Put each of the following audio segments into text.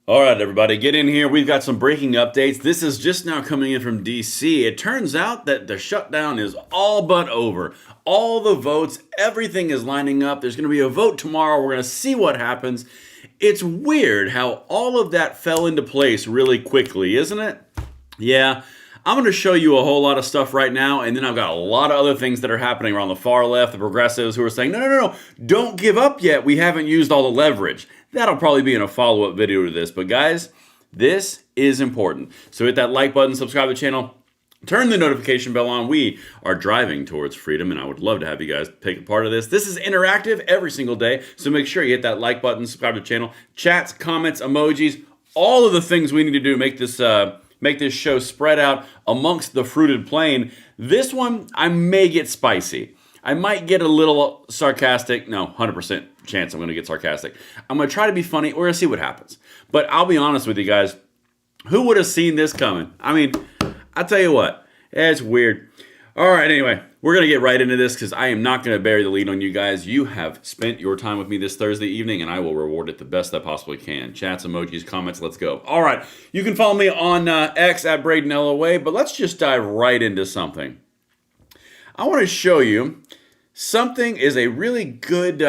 All right, everybody, get in here. We've got some breaking updates. This is just now coming in from DC. It turns out that the shutdown is all but over. All the votes, everything is lining up. There's going to be a vote tomorrow. We're going to see what happens. It's weird how all of that fell into place really quickly, isn't it? Yeah. I'm going to show you a whole lot of stuff right now, and then I've got a lot of other things that are happening around the far left, the progressives who are saying, no, don't give up yet. We haven't used all the leverage. That'll probably be in a follow-up video to this. But guys, this is important. So hit that like button, subscribe to the channel, turn the notification bell on. We are driving towards freedom, and I would love to have you guys take a part of this. This is interactive every single day, so make sure you hit that like button, subscribe to the channel, chats, comments, emojis, all of the things we need to do to make this show spread out amongst the fruited plain. This one, I may get spicy. I might get a little sarcastic. No, 100% chance I'm going to get sarcastic. I'm going to try to be funny. We're going to see what happens. But I'll be honest with you guys. Who would have seen this coming? I mean, I'll tell you what. It's weird. All right, anyway, we're going to get right into this because I am not going to bury the lead on you guys. You have spent your time with me this Thursday evening, and I will reward it the best I possibly can. Chats, emojis, comments, let's go. All right, you can follow me on X at Braden LOA, but let's just dive right into something. I want to show you something is a really good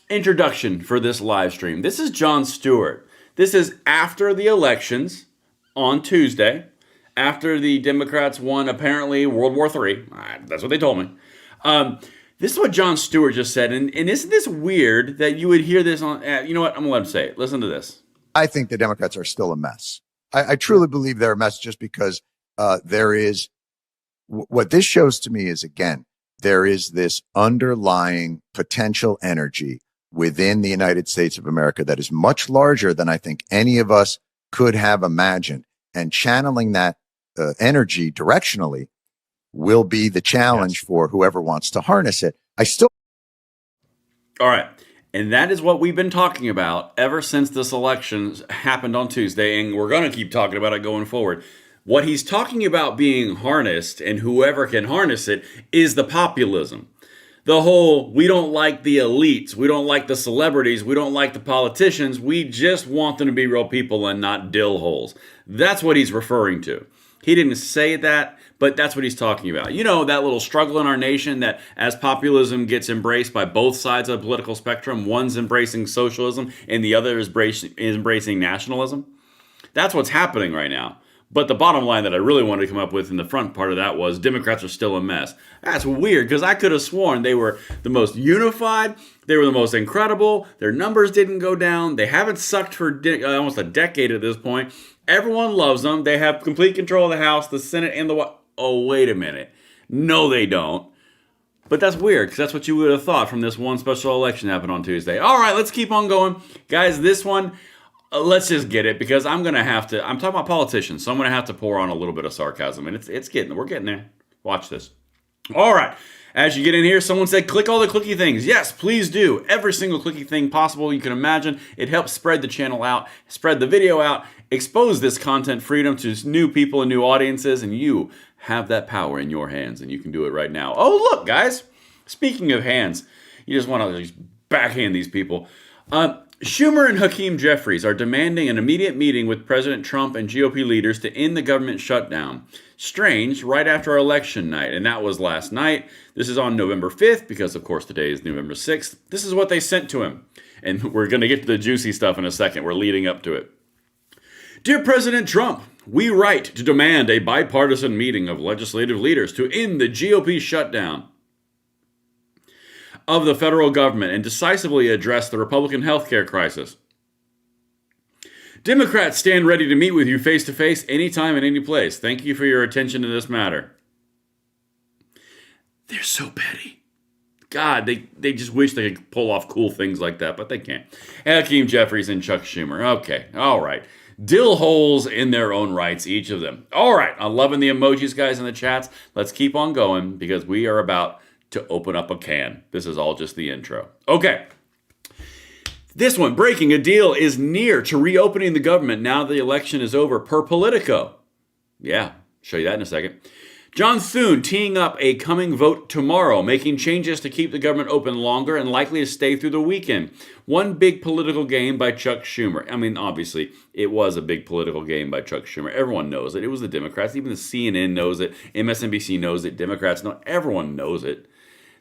introduction for this live stream. This is Jon Stewart. This is after the elections on Tuesday. After the Democrats won, apparently, World War III. That's what they told me. This is what Jon Stewart just said. And isn't this weird that you would hear this on... you know what? I'm going to let him say it. Listen to this. I think the Democrats are still a mess. I truly believe they're a mess just because there is... What this shows to me is, again, there is this underlying potential energy within the United States of America that is much larger than I think any of us could have imagined. And channeling that energy directionally will be the challenge for whoever wants to harness it. All right. And that is what we've been talking about ever since this election happened on Tuesday. And we're going to keep talking about it going forward. What he's talking about being harnessed, and whoever can harness it, is the populism. The whole, we don't like the elites, we don't like the celebrities, we don't like the politicians, we just want them to be real people and not dill holes. That's what he's referring to. He didn't say that, but that's what he's talking about. You know, that little struggle in our nation that as populism gets embraced by both sides of the political spectrum, one's embracing socialism and the other is embracing nationalism. That's what's happening right now. But the bottom line that I really wanted to come up with in the front part of that was Democrats are still a mess. That's weird because I could have sworn they were the most unified. They were the most incredible. Their numbers didn't go down. They haven't sucked for almost a decade at this point. Everyone loves them. They have complete control of the House, the Senate, and the... Oh, wait a minute. No, they don't. But that's weird because that's what you would have thought from this one special election that happened on Tuesday. All right, let's keep on going. Guys, this one... let's just get it because I'm talking about politicians, so I'm going to have to pour on a little bit of sarcasm, and we're getting there. Watch this. All right. As you get in here, someone said, click all the clicky things. Yes, please do. Every single clicky thing possible you can imagine. It helps spread the channel out, spread the video out, expose this content freedom to new people and new audiences, and you have that power in your hands, and you can do it right now. Oh, look, guys. Speaking of hands, you just want to just backhand these people. Schumer and Hakeem Jeffries are demanding an immediate meeting with President Trump and GOP leaders to end the government shutdown. Strange, right after election night, and that was last night. This is on November 5th, because of course today is November 6th. This is what they sent to him. And we're going to get to the juicy stuff in a second. We're leading up to it. Dear President Trump, we write to demand a bipartisan meeting of legislative leaders to end the GOP shutdown of the federal government and decisively address the Republican healthcare crisis. Democrats stand ready to meet with you face-to-face anytime and any place. Thank you for your attention to this matter. They're so petty. God, they just wish they could pull off cool things like that, but they can't. Hakeem Jeffries and Chuck Schumer. Okay, all right. Dill holes in their own rights, each of them. All right, I'm loving the emojis, guys, in the chats. Let's keep on going because we are about to open up a can. This is all just the intro. Okay. This one, breaking a deal is near to reopening the government now the election is over per Politico. Yeah, show you that in a second. John Thune teeing up a coming vote tomorrow, making changes to keep the government open longer and likely to stay through the weekend. One big political game by Chuck Schumer. I mean, obviously, it was a big political game by Chuck Schumer. Everyone knows it. It was the Democrats. Even the CNN knows it. MSNBC knows it. Democrats know it. Everyone knows it.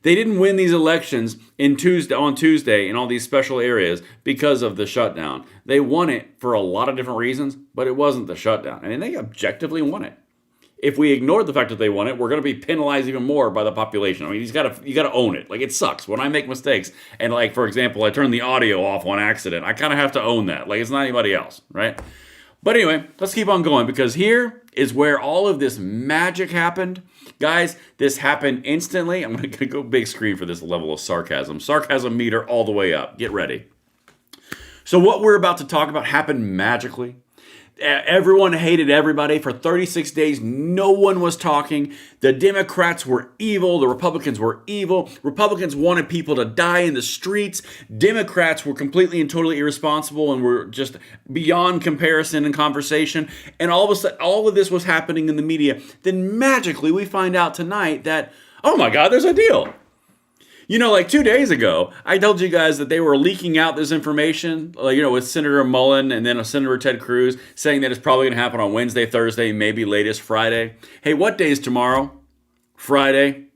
They didn't win these elections on Tuesday in all these special areas because of the shutdown. They won it for a lot of different reasons, but it wasn't the shutdown. I mean, they objectively won it. If we ignored the fact that they won it, we're going to be penalized even more by the population. I mean, you got to own it. Like, it sucks when I make mistakes and, like, for example, I turn the audio off on accident. I kind of have to own that. Like, it's not anybody else, right? But anyway, let's keep on going, because here is where all of this magic happened. Guys, this happened instantly. I'm going to go big screen for this level of sarcasm. Sarcasm meter all the way up. Get ready. So what we're about to talk about happened magically. Everyone hated everybody. For 36 days, no one was talking. The Democrats were evil. The Republicans were evil. Republicans wanted people to die in the streets. Democrats were completely and totally irresponsible and were just beyond comparison and conversation. And all of a sudden, all of this was happening in the media. Then magically, we find out tonight that, oh my God, there's a deal. You know, like 2 days ago, I told you guys that they were leaking out this information, like, you know, with Senator Mullen and then Senator Ted Cruz, saying that it's probably going to happen on Wednesday, Thursday, maybe latest Friday. Hey, what day is tomorrow? Friday.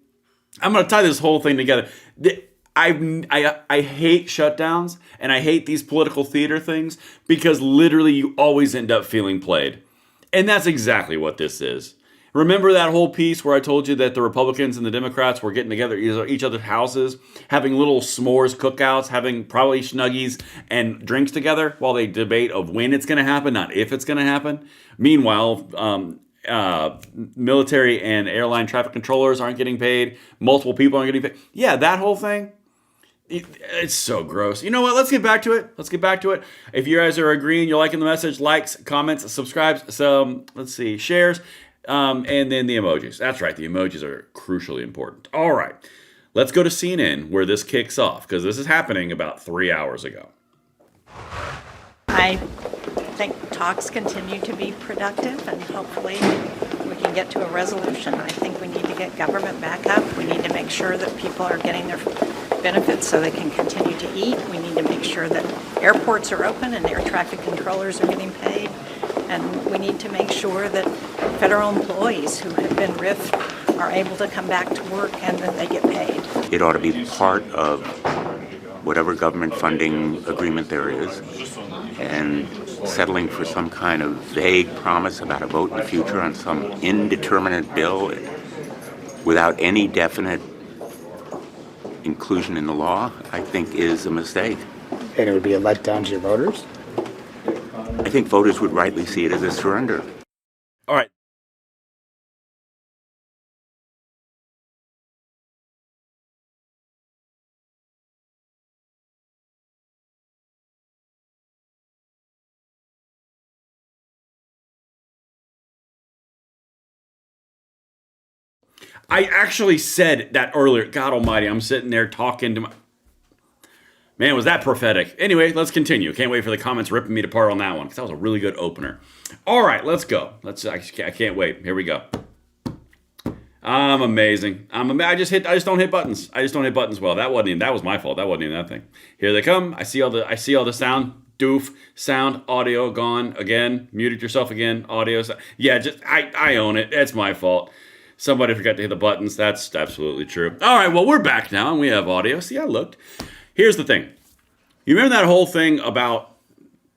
I'm going to tie this whole thing together. I hate shutdowns, and I hate these political theater things, because literally you always end up feeling played. And that's exactly what this is. Remember that whole piece where I told you that the Republicans and the Democrats were getting together at each other's houses, having little s'mores cookouts, having probably Snuggies and drinks together while they debate of when it's going to happen, not if it's going to happen. Meanwhile, military and airline traffic controllers aren't getting paid. Multiple people aren't getting paid. Yeah, that whole thing. It's so gross. You know what? Let's get back to it. If you guys are agreeing, you're liking the message, likes, comments, subscribes, shares. And then the emojis. That's right. The emojis are crucially important. All right. Let's go to CNN where this kicks off, because this is happening about 3 hours ago. I think talks continue to be productive, and hopefully we can get to a resolution. I think we need to get government back up. We need to make sure that people are getting their benefits so they can continue to eat. We need to make sure that airports are open and air traffic controllers are getting paid. And we need to make sure that federal employees who have been RIF'd are able to come back to work and that they get paid. It ought to be part of whatever government funding agreement there is, and settling for some kind of vague promise about a vote in the future on some indeterminate bill without any definite inclusion in the law, I think is a mistake. And it would be a letdown to your voters? I think voters would rightly see it as a surrender. All right. I actually said that earlier. God almighty, I'm sitting there talking to my... Man, was that prophetic. Anyway, let's continue. Can't wait for the comments ripping me apart on that one, because that was a really good opener. All right, let's go. I can't wait. Here we go. I'm amazing. I just don't hit buttons. I just don't hit buttons well. That was my fault. That wasn't even that thing. Here they come. I see all the sound. Doof. Sound. Audio gone again. Muted yourself again. Audio. Yeah, I own it. It's my fault. Somebody forgot to hit the buttons. That's absolutely true. All right, well, we're back now, and we have audio. See, I looked. Here's the thing. You remember that whole thing about,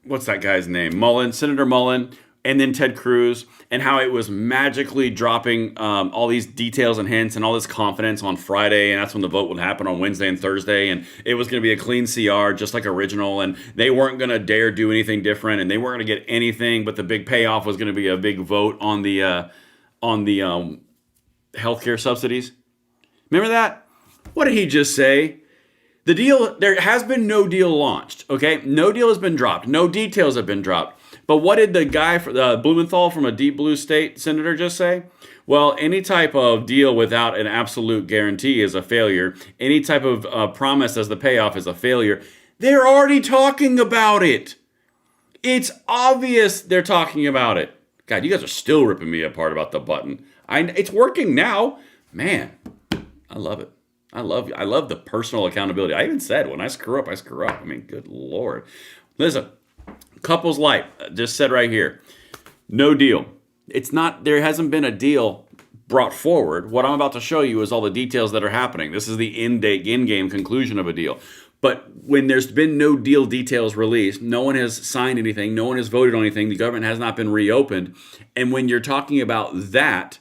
what's that guy's name? Mullen, Senator Mullen, and then Ted Cruz, and how it was magically dropping all these details and hints and all this confidence on Friday, and that's when the vote would happen on Wednesday and Thursday, and it was going to be a clean CR, just like original, and they weren't going to dare do anything different, and they weren't going to get anything, but the big payoff was going to be a big vote on the healthcare subsidies. Remember that? What did he just say? The deal, there has been no deal launched, okay? No deal has been dropped. No details have been dropped. But what did the guy, Blumenthal from a deep blue state senator, just say? Well, any type of deal without an absolute guarantee is a failure. Any type of promise as the payoff is a failure. They're already talking about it. It's obvious they're talking about it. God, you guys are still ripping me apart about the button. It's working now. Man, I love it. I love the personal accountability. I even said when I screw up, I screw up. I mean, good Lord. Listen, Couples Light just said right here, no deal. There hasn't been a deal brought forward. What I'm about to show you is all the details that are happening. This is the in-game conclusion of a deal. But when there's been no deal details released, no one has signed anything, no one has voted on anything, the government has not been reopened. And when you're talking about that,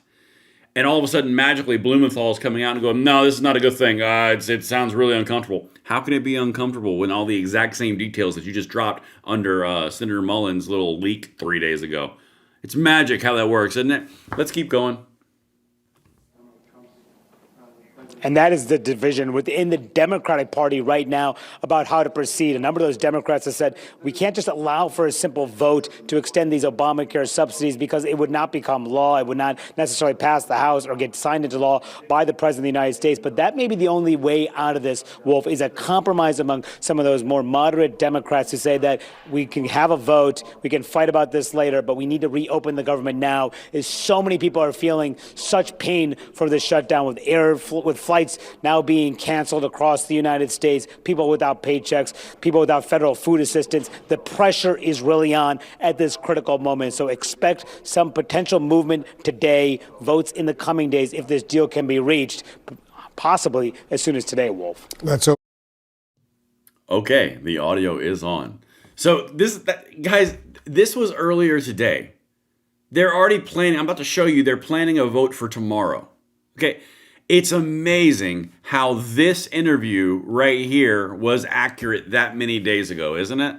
and all of a sudden magically Blumenthal is coming out and going, no, this is not a good thing. It sounds really uncomfortable. How can it be uncomfortable when all the exact same details that you just dropped under Senator Mullins' little leak 3 days ago? It's magic how that works, isn't it? Let's keep going. And that is the division within the Democratic Party right now about how to proceed. A number of those Democrats have said we can't just allow for a simple vote to extend these Obamacare subsidies because it would not become law. It would not necessarily pass the House or get signed into law by the President of the United States. But that may be the only way out of this, Wolf, is a compromise among some of those more moderate Democrats who say that we can have a vote, we can fight about this later, but we need to reopen the government now. Is so many people are feeling such pain for this shutdown with flights now being canceled across the United States, people without paychecks, people without federal food assistance. The pressure is really on at this critical moment. So expect some potential movement today, votes in the coming days if this deal can be reached, possibly as soon as today, Wolf. Let's hope. Okay, the audio is on. So guys, this was earlier today. They're already planning, I'm about to show you, they're planning a vote for tomorrow. Okay. It's amazing how this interview right here was accurate that many days ago, isn't it?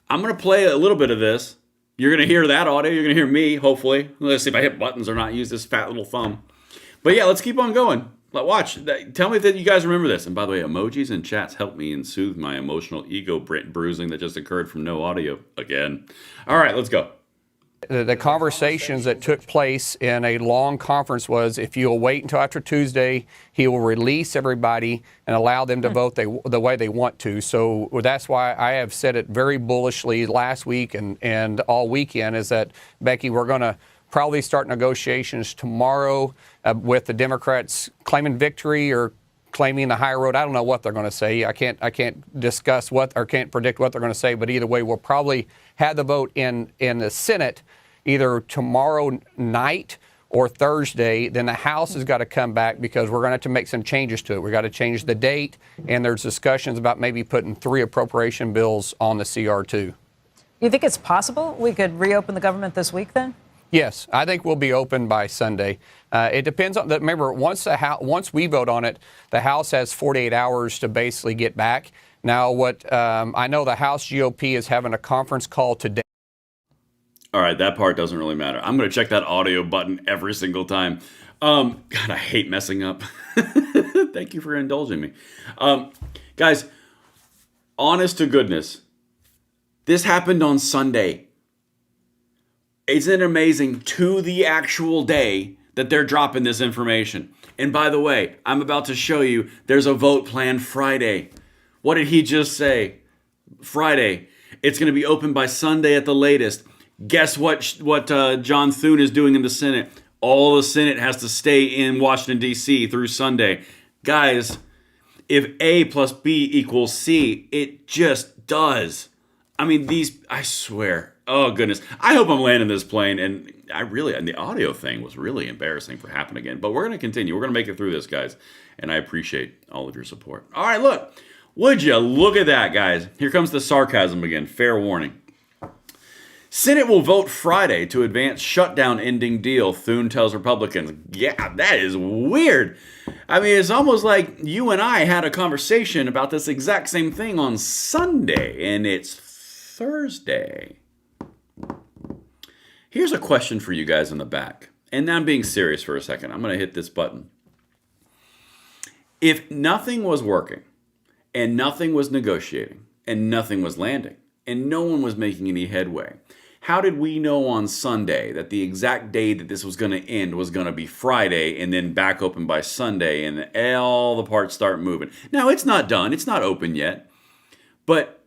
I'm going to play a little bit of this. You're going to hear that audio. You're going to hear me, hopefully. Let's see if I hit buttons or not. Use this fat little thumb. But yeah, let's keep on going. Watch. Tell me that you guys remember this. And by the way, emojis and chats help me and soothe my emotional ego bruising that just occurred from no audio again. All right, let's go. The conversations that took place in a long conference was, if you'll wait until after Tuesday, he will release everybody and allow them to vote the way they want to. So that's why I have said it very bullishly last week and all weekend, is that, Becky, we're going to probably start negotiations tomorrow with the Democrats claiming victory or claiming the high road. I don't know what they're going to say. I can't discuss can't predict what they're going to say, but either way, we'll probably have the vote in the Senate either tomorrow night or Thursday. Then the House has got to come back because we're going to have to make some changes to it. We've got to change the date, and there's discussions about maybe putting 3 appropriation bills on the CR2. You think it's possible we could reopen the government this week then? Yes, I think we'll be open by Sunday. It depends on remember, once we vote on it, the House has 48 hours to basically get back. Now, what I know, the House GOP is having a conference call today. All right, that part doesn't really matter. I'm going to check that audio button every single time. God, I hate messing up. Thank you for indulging me. Guys, honest to goodness, this happened on Sunday. Isn't it amazing, to the actual day that they're dropping this information? And by the way, I'm about to show you there's a vote planned Friday. What did he just say? Friday. It's going to be open by Sunday at the latest. Guess what John Thune is doing in the Senate? All the Senate has to stay in Washington, D.C. through Sunday. Guys, if A plus B equals C, it just does. I mean, I swear. Oh, goodness. I hope I'm landing this plane. And the audio thing was really embarrassing for happening again. But we're going to continue. We're going to make it through this, guys. And I appreciate all of your support. All right, look. Would you look at that, guys? Here comes the sarcasm again. Fair warning. Senate will vote Friday to advance shutdown ending deal, Thune tells Republicans. Yeah, that is weird. I mean, it's almost like you and I had a conversation about this exact same thing on Sunday, and it's Thursday. Here's a question for you guys in the back. And I'm being serious for a second. I'm going to hit this button. If nothing was working, and nothing was negotiating, and nothing was landing, and no one was making any headway, how did we know on Sunday that the exact day that this was going to end was going to be Friday and then back open by Sunday and all the parts start moving? Now, it's not done. It's not open yet. But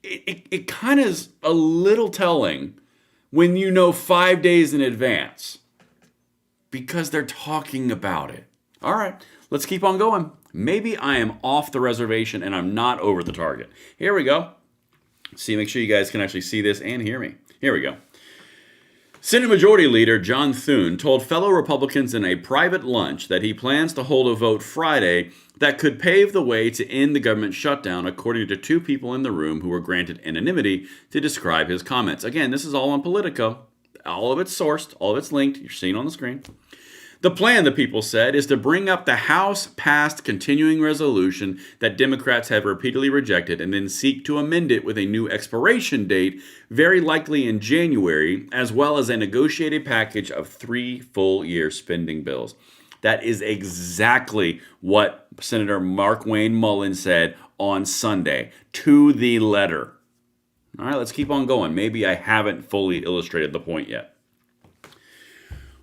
it kind of is a little telling when you know 5 days in advance Because they're talking about it. All right, let's keep on going. Maybe I am off the reservation and I'm not over the target. Here we go. See, make sure you guys can actually see this and hear me. Here we go. Senate Majority Leader John Thune told fellow Republicans in a private lunch that he plans to hold a vote Friday that could pave the way to end the government shutdown, according to two people in the room who were granted anonymity to describe his comments. Again, this is all on Politico. All of it's sourced, all of it's linked. You're seeing on the screen. The plan, the people said, is to bring up the House-passed continuing resolution that Democrats have repeatedly rejected and then seek to amend it with a new expiration date, very likely in January, as well as a negotiated package of 3 full-year spending bills. That is exactly what Senator Mark Wayne Mullen said on Sunday, to the letter. All right, let's keep on going. Maybe I haven't fully illustrated the point yet.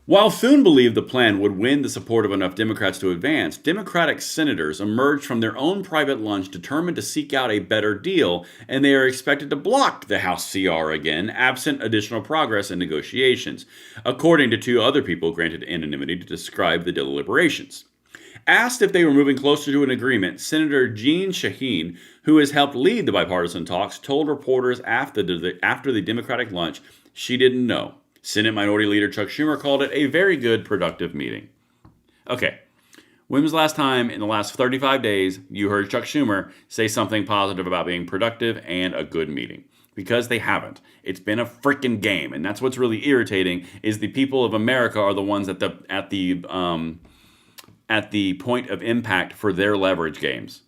While Thune believed the plan would win the support of enough Democrats to advance, Democratic senators emerged from their own private lunch determined to seek out a better deal, and they are expected to block the House CR again, absent additional progress in negotiations, according to two other people granted anonymity to describe the deliberations. Asked if they were moving closer to an agreement, Senator Jeanne Shaheen, who has helped lead the bipartisan talks, told reporters after the Democratic lunch she didn't know. Senate Minority Leader Chuck Schumer called it a very good, productive meeting. Okay, when was the last time in the last 35 days you heard Chuck Schumer say something positive about being productive and a good meeting? Because they haven't. It's been a freaking game, and that's what's really irritating. Is the people of America are the ones at the point of impact for their leverage games,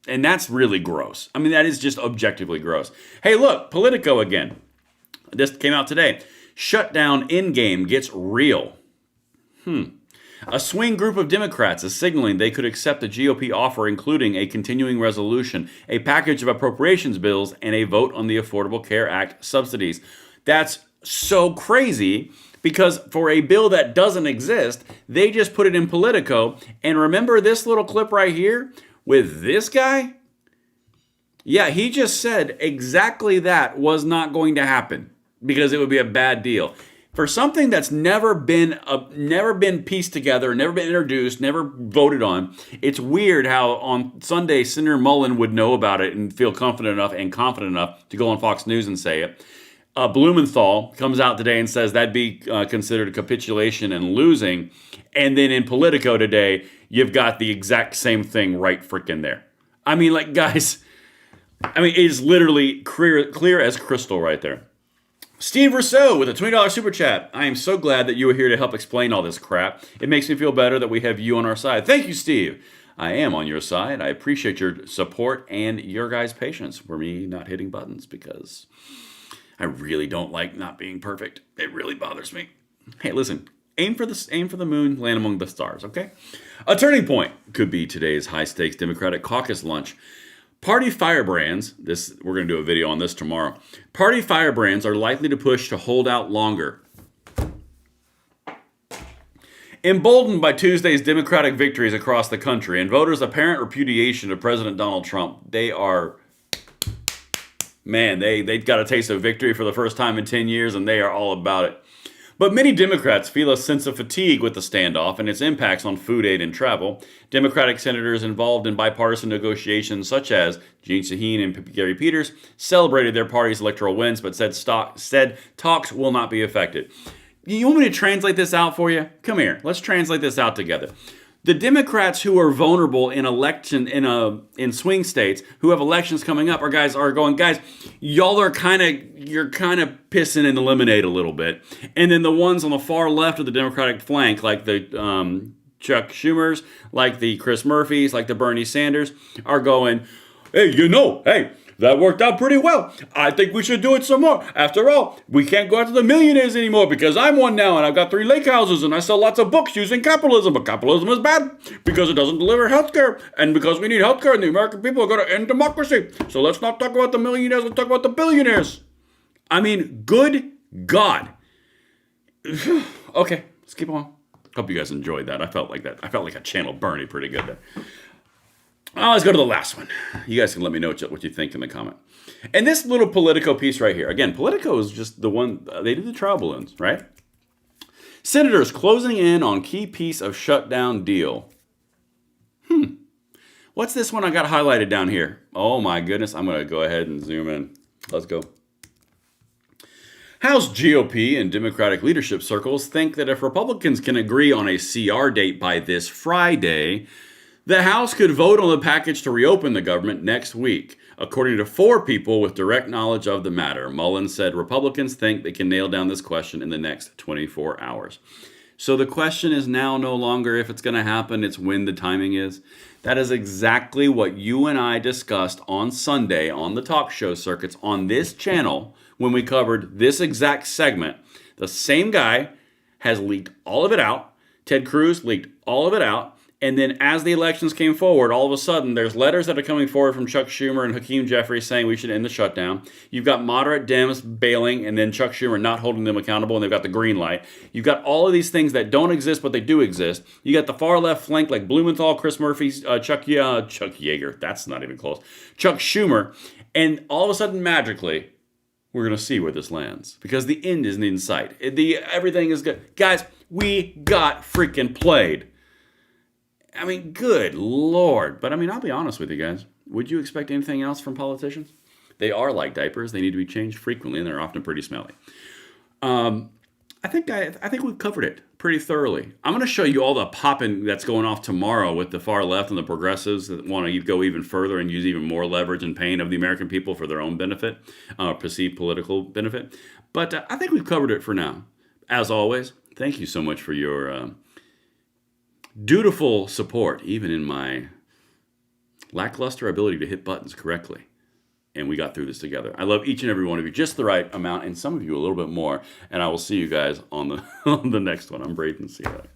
and that's really gross. I mean, that is just objectively gross. Hey, look, Politico again. This came out today. Shutdown endgame gets real. A swing group of Democrats is signaling they could accept the GOP offer, including a continuing resolution, a package of appropriations bills, and a vote on the Affordable Care Act subsidies. That's so crazy because for a bill that doesn't exist, they just put it in Politico. And remember this little clip right here with this guy? Yeah, he just said exactly that was not going to happen, because it would be a bad deal. For something that's never been pieced together, never been introduced, never voted on, it's weird how on Sunday Senator Mullen would know about it and feel confident enough to go on Fox News and say it. Blumenthal comes out today and says that'd be considered a capitulation and losing. And then in Politico today, you've got the exact same thing right freaking there. I mean, like, guys, it is literally clear as crystal right there. Steve Rousseau with a $20 super chat. I am so glad that you are here to help explain all this crap. It makes me feel better that we have you on our side. Thank you, Steve. I am on your side. I appreciate your support and your guys' patience for me not hitting buttons, because I really don't like not being perfect. It really bothers me. Hey, listen, aim for the moon, land among the stars, okay? A turning point could be today's high-stakes Democratic caucus lunch. Party firebrands, we're going to do a video on this tomorrow. Party firebrands are likely to push to hold out longer. Emboldened by Tuesday's Democratic victories across the country and voters' apparent repudiation of President Donald Trump, they got a taste of victory for the first time in 10 years, and they are all about it. But many Democrats feel a sense of fatigue with the standoff and its impacts on food aid and travel. Democratic senators involved in bipartisan negotiations, such as Jeanne Shaheen and Gary Peters, celebrated their party's electoral wins, but said talks will not be affected. You want me to translate this out for you? Come here. Let's translate this out together. The Democrats who are vulnerable in in swing states, who have elections coming up, are going, guys, you're kind of pissing in the lemonade a little bit. And then the ones on the far left of the Democratic flank, like the Chuck Schumers, like the Chris Murphys, like the Bernie Sanders, are going, hey, that worked out pretty well. I think we should do it some more. After all, we can't go after the millionaires anymore because I'm one now and I've got 3 lake houses and I sell lots of books using capitalism. But capitalism is bad because it doesn't deliver health care. And because we need health care and the American people are going to end democracy. So let's not talk about the millionaires, let's talk about the billionaires. I mean, good God. Okay, let's keep on. Hope you guys enjoyed that. I felt like I channeled Bernie pretty good there. Let's go to the last one. You guys can let me know what you think in the comment. And this little Politico piece right here. Again, Politico is just the one, they did the trial balloons, right? Senators closing in on key piece of shutdown deal. What's this one I got highlighted down here? Oh my goodness. I'm going to go ahead and zoom in. Let's go. House GOP and Democratic leadership circles think that if Republicans can agree on a CR date by this Friday, the House could vote on the package to reopen the government next week. According to 4 people with direct knowledge of the matter, Mullins said Republicans think they can nail down this question in the next 24 hours. So the question is now no longer if it's going to happen, it's when the timing is. That is exactly what you and I discussed on Sunday on the talk show circuits on this channel when we covered this exact segment. The same guy has leaked all of it out. Ted Cruz leaked all of it out. And then as the elections came forward, all of a sudden, there's letters that are coming forward from Chuck Schumer and Hakeem Jeffries saying we should end the shutdown. You've got moderate Dems bailing and then Chuck Schumer not holding them accountable, and they've got the green light. You've got all of these things that don't exist, but they do exist. You got the far left flank like Blumenthal, Chris Murphy, Chuck Yeager. That's not even close. Chuck Schumer. And all of a sudden, magically, we're going to see where this lands because the end isn't in sight. Everything is good. Guys, we got freaking played. I mean, good Lord. But I mean, I'll be honest with you guys. Would you expect anything else from politicians? They are like diapers. They need to be changed frequently, and they're often pretty smelly. I think we've covered it pretty thoroughly. I'm going to show you all the popping that's going off tomorrow with the far left and the progressives that want to go even further and use even more leverage and pain of the American people for their own benefit, perceived political benefit. But I think we've covered it for now. As always, thank you so much for your dutiful support, even in my lackluster ability to hit buttons correctly. And we got through this together. I love each and every one of you just the right amount, and some of you a little bit more. And I will see you guys on the next one. I'm Braden. See you later.